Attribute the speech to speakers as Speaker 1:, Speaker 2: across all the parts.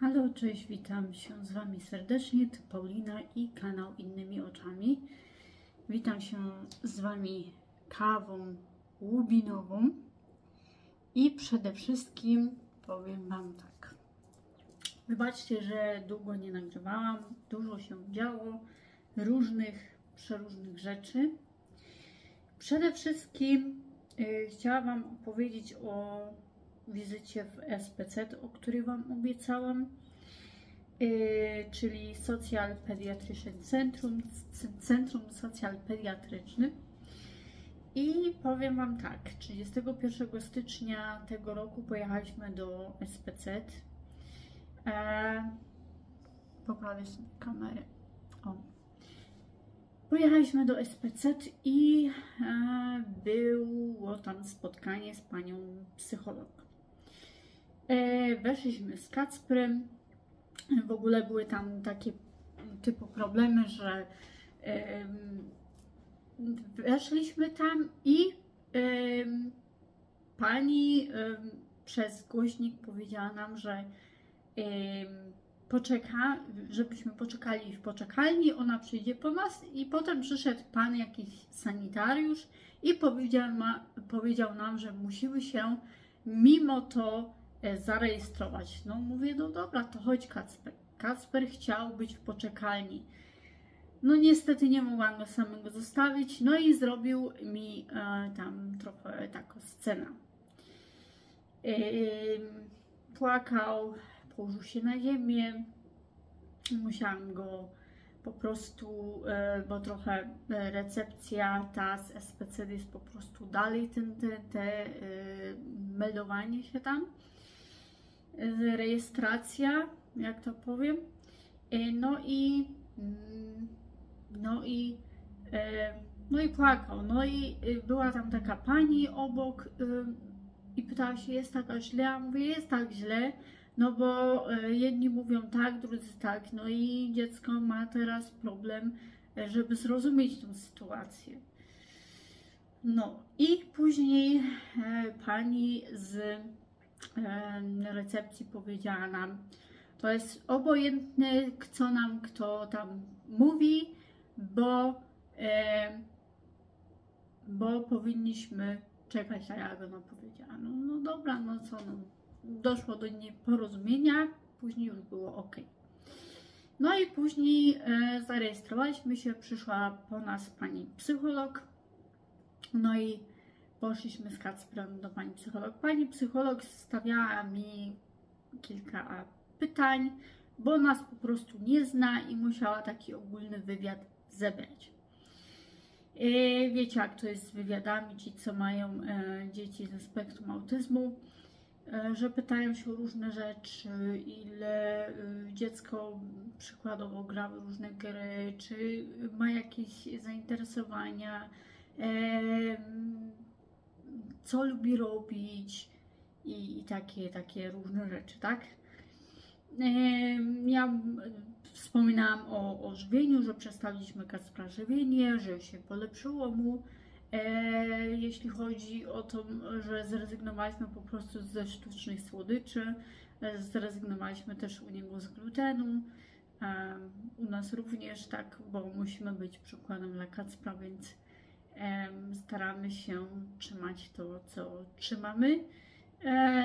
Speaker 1: Halo, cześć, witam się z Wami serdecznie, to Paulina i kanał Innymi Oczami. Witam się z Wami kawą łubinową i przede wszystkim powiem Wam tak. Wybaczcie, że długo nie nagrywałam, dużo się działo, przeróżnych rzeczy. Przede wszystkim chciałam Wam opowiedzieć o wizycie w SPC, o której Wam obiecałam, czyli Social Pediatryczne Centrum Social Pediatryczny. I powiem Wam tak, 31 stycznia tego roku pojechaliśmy do SPC. Poprawię sobie kamerę. O. Pojechaliśmy do SPC i było tam spotkanie z panią psycholog. Weszliśmy z Kacprem. W ogóle były tam takie typu problemy, że weszliśmy tam i pani przez głośnik powiedziała nam, że poczeka, żebyśmy poczekali w poczekalni, ona przyjdzie po nas i potem przyszedł pan jakiś sanitariusz i powiedział nam, że musimy się mimo to zarejestrować. No mówię, no dobra, to chodź Kacper. Kacper chciał być w poczekalni. No niestety nie mogłam go samego zostawić, no i zrobił mi tam trochę taką scenę. Płakał, położył się na ziemię, musiałam go po prostu, bo trochę recepcja ta z SPC jest po prostu dalej, meldowanie się tam, rejestracja, jak to powiem, no i płakał, no i była tam taka pani obok i pytała się, jest tak źle? Ja mówię, jest tak źle, no bo jedni mówią tak, drudzy tak, no i dziecko ma teraz problem, żeby zrozumieć tę sytuację. No i później pani z recepcji powiedziała nam, to jest obojętne, co nam kto tam mówi, bo powinniśmy czekać, tak jak ona powiedziała. No dobra, no co, no, doszło do nieporozumienia, później już było ok. No i później zarejestrowaliśmy się, przyszła po nas pani psycholog, no i poszliśmy z Kacprem do pani psycholog. Pani psycholog stawiała mi kilka pytań, bo nas po prostu nie zna i musiała taki ogólny wywiad zebrać. Wiecie, jak to jest z wywiadami, ci co mają dzieci ze spektrum autyzmu, że pytają się o różne rzeczy, ile dziecko przykładowo gra w różne gry, czy ma jakieś zainteresowania, co lubi robić i takie różne rzeczy, tak? Ja wspominałam o żywieniu, że przestawiliśmy Kacpra żywienie, że się polepszyło mu, jeśli chodzi o to, że zrezygnowaliśmy po prostu ze sztucznych słodyczy, zrezygnowaliśmy też u niego z glutenu, u nas również tak, bo musimy być przykładem dla Kacpra, więc staramy się trzymać to, co trzymamy.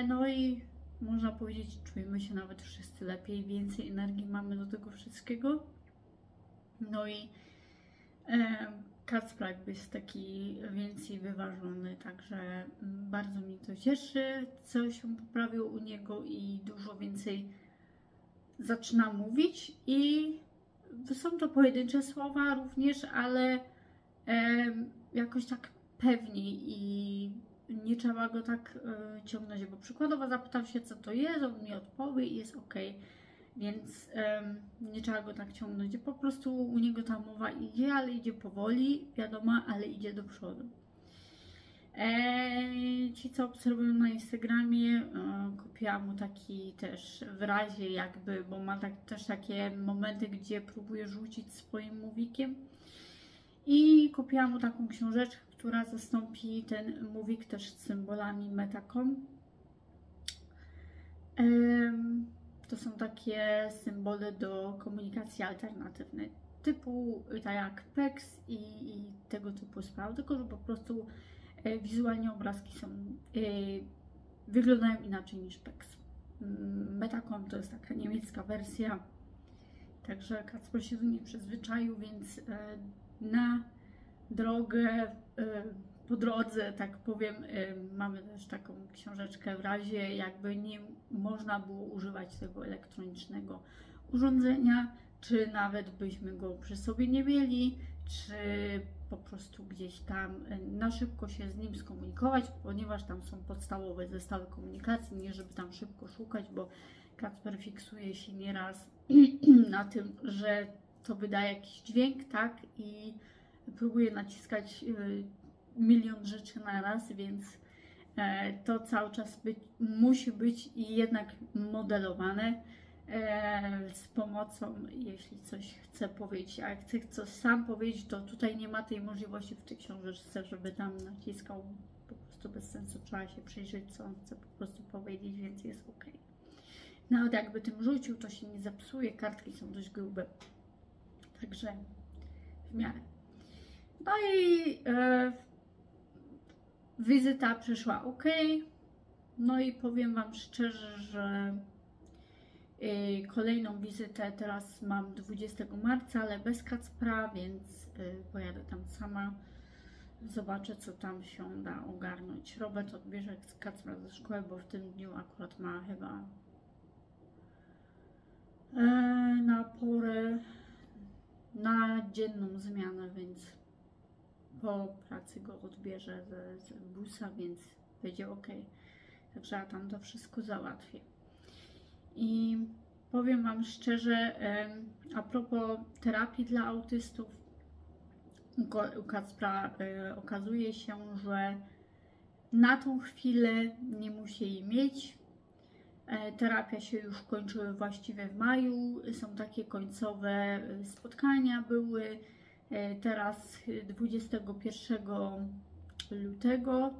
Speaker 1: No i można powiedzieć, czujemy się nawet wszyscy lepiej, więcej energii mamy do tego wszystkiego. No i Kacper jakby jest taki więcej wyważony, także bardzo mnie to cieszy, co się poprawiło u niego i dużo więcej zaczyna mówić i są to pojedyncze słowa również, ale jakoś tak pewniej i nie trzeba go tak ciągnąć, bo przykładowo zapytam się, co to jest, on mi odpowie i jest ok, więc nie trzeba go tak ciągnąć, po prostu u niego ta mowa idzie, ale idzie powoli, wiadomo, ale idzie do przodu. Ci, co obserwują na Instagramie, kupiłam mu taki też w razie jakby, bo ma też takie momenty, gdzie próbuje rzucić swoim mówikiem. I kupiłam mu taką książeczkę, która zastąpi ten mówik też z symbolami Metacom. to są takie symbole do komunikacji alternatywnej, typu tak jak PEX i tego typu sprawy, tylko że po prostu wizualnie obrazki są, wyglądają inaczej niż PEX. Metacom to jest taka niemiecka wersja, także Kacper się do niej przyzwyczaił, więc na drogę, po drodze, tak powiem, mamy też taką książeczkę w razie jakby nie można było używać tego elektronicznego urządzenia, czy nawet byśmy go przy sobie nie mieli, czy po prostu gdzieś tam na szybko się z nim skomunikować, ponieważ tam są podstawowe zestawy komunikacji, nie żeby tam szybko szukać, bo Kacper fiksuje się nieraz na tym, że to wydaje jakiś dźwięk, tak, i próbuje naciskać milion rzeczy na raz, więc to cały czas musi być i jednak modelowane z pomocą, jeśli coś chcę powiedzieć, a jak chcę coś sam powiedzieć, to tutaj nie ma tej możliwości w tej książeczce, żeby tam naciskał, po prostu bez sensu, trzeba się przyjrzeć, co on chce po prostu powiedzieć, więc jest ok. Nawet jakby tym rzucił, to się nie zepsuje, kartki są dość grube, także w miarę. No i wizyta przeszła ok. No i powiem Wam szczerze, że kolejną wizytę teraz mam 20 marca, ale bez Kacpra, więc pojadę tam sama. Zobaczę, co tam się da ogarnąć. Robert odbierze Kacpra ze szkoły, bo w tym dniu akurat ma chyba na porę, na dzienną zmianę, więc po pracy go odbierze z busa, więc będzie ok. Także ja tam to wszystko załatwię. I powiem Wam szczerze, a propos terapii dla autystów, u Kacpra okazuje się, że na tą chwilę nie musi jej mieć. Terapia się już kończy właściwie w maju, są takie końcowe spotkania były. Teraz 21 lutego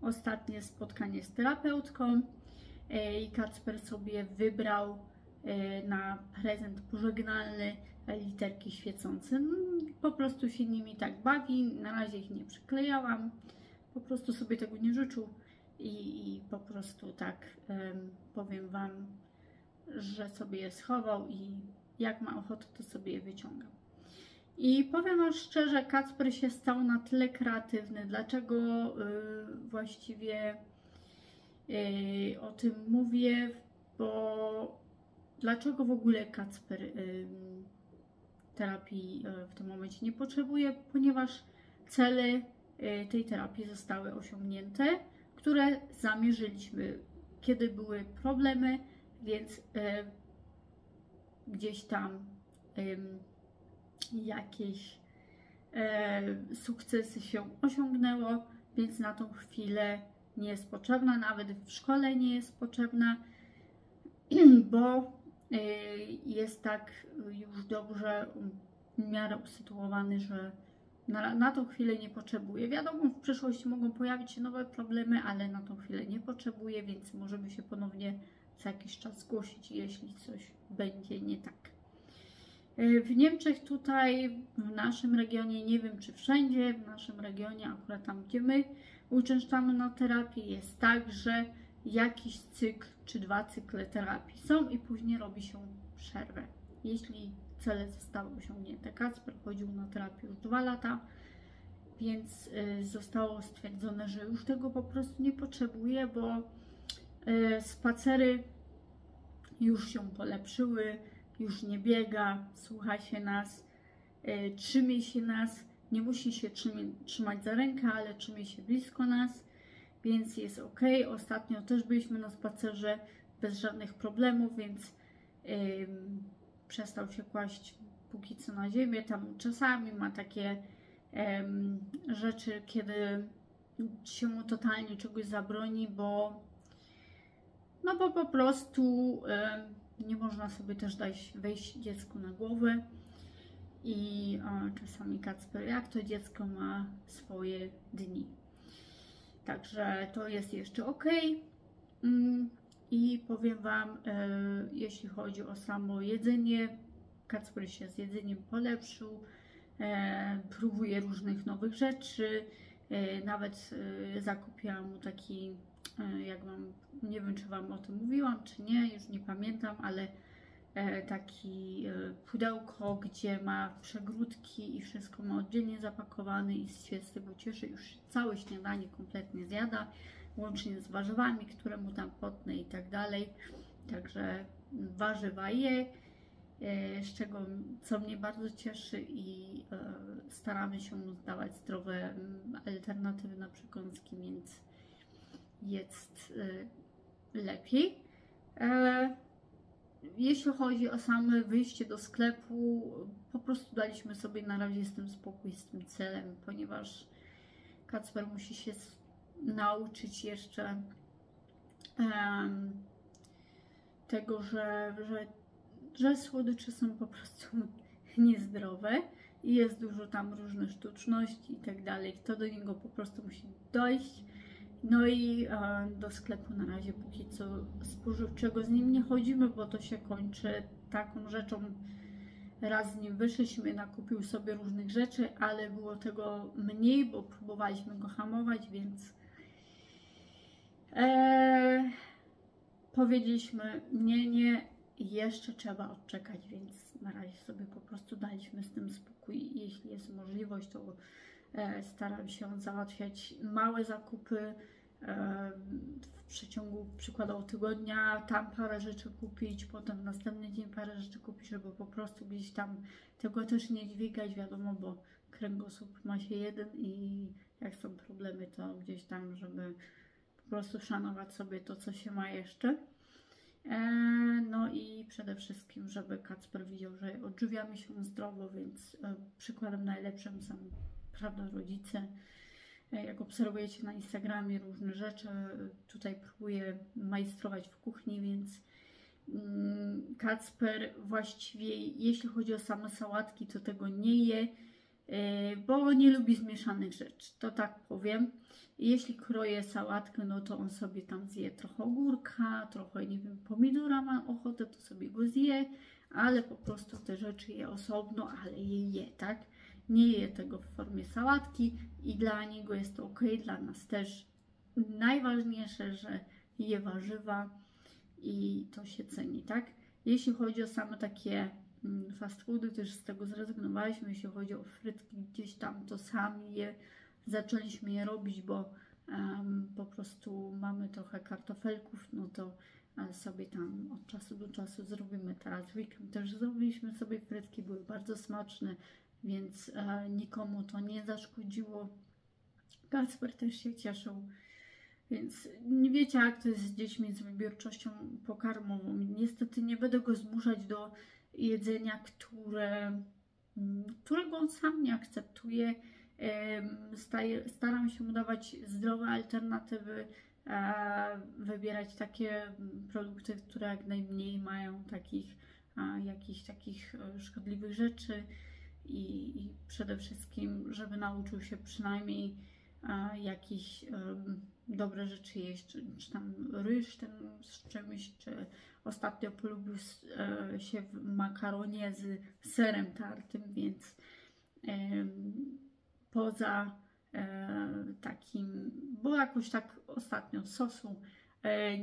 Speaker 1: ostatnie spotkanie z terapeutką i Kacper sobie wybrał na prezent pożegnalny literki świecące. Po prostu się nimi tak bawi, na razie ich nie przyklejałam, po prostu sobie tego nie życzył i po prostu tak powiem Wam, że sobie je schował i jak ma ochotę, to sobie je wyciągam. I powiem Wam szczerze, Kacper się stał na tyle kreatywny. Dlaczego właściwie o tym mówię? Bo dlaczego w ogóle Kacper terapii w tym momencie nie potrzebuje? Ponieważ cele tej terapii zostały osiągnięte, które zamierzyliśmy, kiedy były problemy, więc gdzieś tam jakieś sukcesy się osiągnęło, więc na tą chwilę nie jest potrzebna, nawet w szkole nie jest potrzebna, bo jest tak już dobrze w miarę usytuowany, że na tą chwilę nie potrzebuje. Wiadomo, w przyszłości mogą pojawić się nowe problemy, ale na tą chwilę nie potrzebuje, więc możemy się ponownie za jakiś czas zgłosić, jeśli coś będzie nie tak. W Niemczech tutaj, w naszym regionie, nie wiem czy wszędzie, w naszym regionie, akurat tam gdzie my uczęszczamy na terapię, jest tak, że jakiś cykl czy 2 cykle terapii są i później robi się przerwę. Jeśli cele zostały osiągnięte. Kacper chodził na terapię już 2 lata, więc zostało stwierdzone, że już tego po prostu nie potrzebuje, bo spacery już się polepszyły, już nie biega, słucha się nas, trzymie się nas, nie musi się trzymać za rękę, ale trzymie się blisko nas, więc jest ok. Ostatnio też byliśmy na spacerze bez żadnych problemów, więc przestał się kłaść póki co na ziemię. Tam czasami ma takie rzeczy, kiedy się mu totalnie czegoś zabroni, bo po prostu nie można sobie też dać wejść dziecku na głowę i czasami Kacper, jak to dziecko, ma swoje dni. Także to jest jeszcze ok. I powiem Wam, jeśli chodzi o samo jedzenie, Kacper się z jedzeniem polepszył, próbuje różnych nowych rzeczy, nawet zakupiłam mu taki, jak Wam, nie wiem czy Wam o tym mówiłam, czy nie, już nie pamiętam, ale taki pudełko, gdzie ma przegródki i wszystko ma oddzielnie zapakowane i się z tego cieszy, już całe śniadanie kompletnie zjada, łącznie z warzywami, które mu tam potnę i tak dalej. Także warzywa je, z czego, co mnie bardzo cieszy, i staramy się mu dawać zdrowe alternatywy na przekąski, więc jest lepiej. Jeśli chodzi o same wyjście do sklepu, po prostu daliśmy sobie na razie z tym spokój, z tym celem, ponieważ Kacper musi się nauczyć jeszcze tego, że słodycze są po prostu niezdrowe i jest dużo tam różnych sztuczności i tak dalej. To do niego po prostu musi dojść. No i do sklepu na razie póki co spożywczego z nim nie chodzimy, bo to się kończy taką rzeczą. Raz z nim wyszliśmy, nakupił sobie różnych rzeczy, ale było tego mniej, bo próbowaliśmy go hamować, więc powiedzieliśmy nie, jeszcze trzeba odczekać, więc na razie sobie po prostu daliśmy z tym spokój. Jeśli jest możliwość, to staram się załatwiać małe zakupy w przeciągu przykładowo tygodnia, tam parę rzeczy kupić, potem w następny dzień parę rzeczy kupić, żeby po prostu gdzieś tam tego też nie dźwigać, wiadomo, bo kręgosłup ma się jeden i jak są problemy, to gdzieś tam, żeby po prostu szanować sobie to, co się ma jeszcze. No i przede wszystkim, żeby Kacper widział, że odżywiamy się zdrowo, więc przykładem najlepszym są, prawda, rodzice. Jak obserwujecie na Instagramie różne rzeczy, tutaj próbuję majstrować w kuchni, więc Kacper właściwie, jeśli chodzi o same sałatki, to tego nie je, bo nie lubi zmieszanych rzeczy, to tak powiem. Jeśli kroję sałatkę, no to on sobie tam zje trochę ogórka, trochę, nie wiem, pomidora ma ochotę, to sobie go zje, ale po prostu te rzeczy je osobno, ale je, tak? Nie je tego w formie sałatki i dla niego jest to ok, dla nas też. Najważniejsze, że je warzywa i to się ceni, tak? Jeśli chodzi o same takie fast foody, też z tego zrezygnowaliśmy. Jeśli chodzi o frytki, gdzieś tam to sami zaczęliśmy je robić, bo po prostu mamy trochę kartofelków, no to sobie tam od czasu do czasu zrobimy. Teraz w weekend też zrobiliśmy sobie frytki, były bardzo smaczne, więc nikomu to nie zaszkodziło. Kacper też się cieszył, więc nie wiecie, jak to jest z dziećmi, z wybiórczością pokarmową. Niestety nie będę go zmuszać do jedzenia, którego on sam nie akceptuje. Staram się mu dawać zdrowe alternatywy, wybierać takie produkty, które jak najmniej mają jakichś takich szkodliwych rzeczy i przede wszystkim, żeby nauczył się przynajmniej jakieś dobre rzeczy jeść, czy tam ryż z czymś, czy ostatnio polubił się w makaronie z serem tartym, więc poza takim, bo jakoś tak ostatnio sosu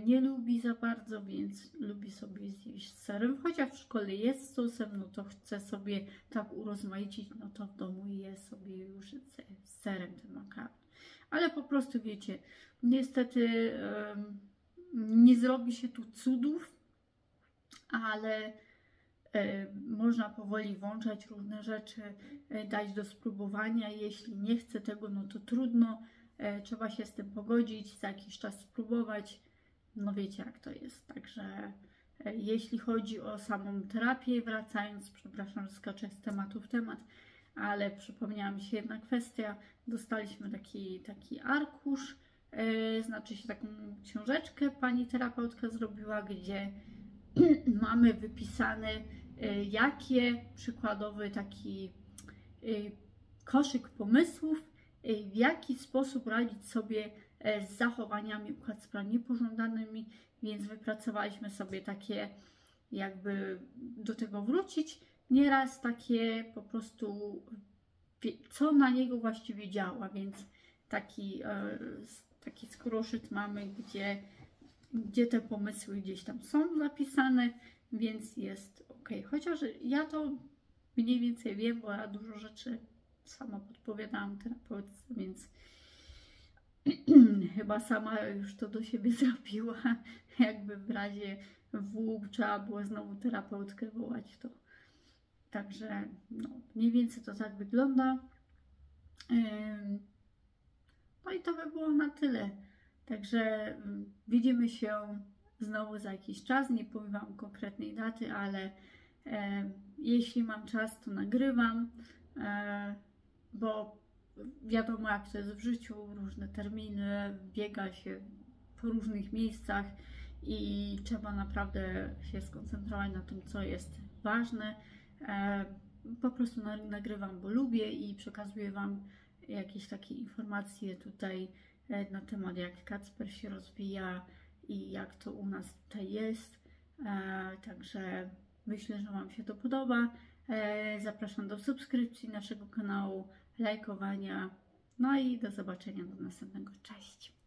Speaker 1: nie lubi za bardzo, więc lubi sobie zjeść z serem, chociaż w szkole jest z sosem, no to chce sobie tak urozmaicić, no to w domu je sobie już z serem ten makaron. Ale po prostu wiecie, niestety nie zrobi się tu cudów, ale można powoli włączać różne rzeczy, dać do spróbowania. Jeśli nie chce tego, no to trudno, trzeba się z tym pogodzić, za jakiś czas spróbować. No wiecie, jak to jest. Także jeśli chodzi o samą terapię, wracając, przepraszam, że skaczę z tematu w temat, ale przypomniała mi się jedna kwestia. Dostaliśmy taki arkusz, znaczy się taką książeczkę pani terapeutka zrobiła, gdzie mamy wypisane, jakie przykładowy taki koszyk pomysłów, w jaki sposób radzić sobie z zachowaniami u Kacpra niepożądanymi, więc wypracowaliśmy sobie takie, jakby do tego wrócić. Nieraz takie po prostu, co na niego właściwie działa, więc taki skroszyt mamy, gdzie te pomysły gdzieś tam są zapisane, więc jest ok. Chociaż ja to mniej więcej wiem, bo ja dużo rzeczy sama podpowiadałam terapeutce, więc chyba sama już to do siebie zrobiła. Jakby w razie W trzeba było znowu terapeutkę wołać, to także no, mniej więcej to tak wygląda. No i to by było na tyle. Także widzimy się znowu za jakiś czas. Nie powiem Wam konkretnej daty, ale jeśli mam czas, to nagrywam, bo wiadomo, jak to jest w życiu, różne terminy, biega się po różnych miejscach i trzeba naprawdę się skoncentrować na tym, co jest ważne. Po prostu nagrywam, bo lubię i przekazuję Wam jakieś takie informacje tutaj na temat, jak Kacper się rozwija i jak to u nas tutaj jest. Także myślę, że Wam się to podoba. Zapraszam do subskrypcji naszego kanału, lajkowania. No i do zobaczenia do następnego. Cześć!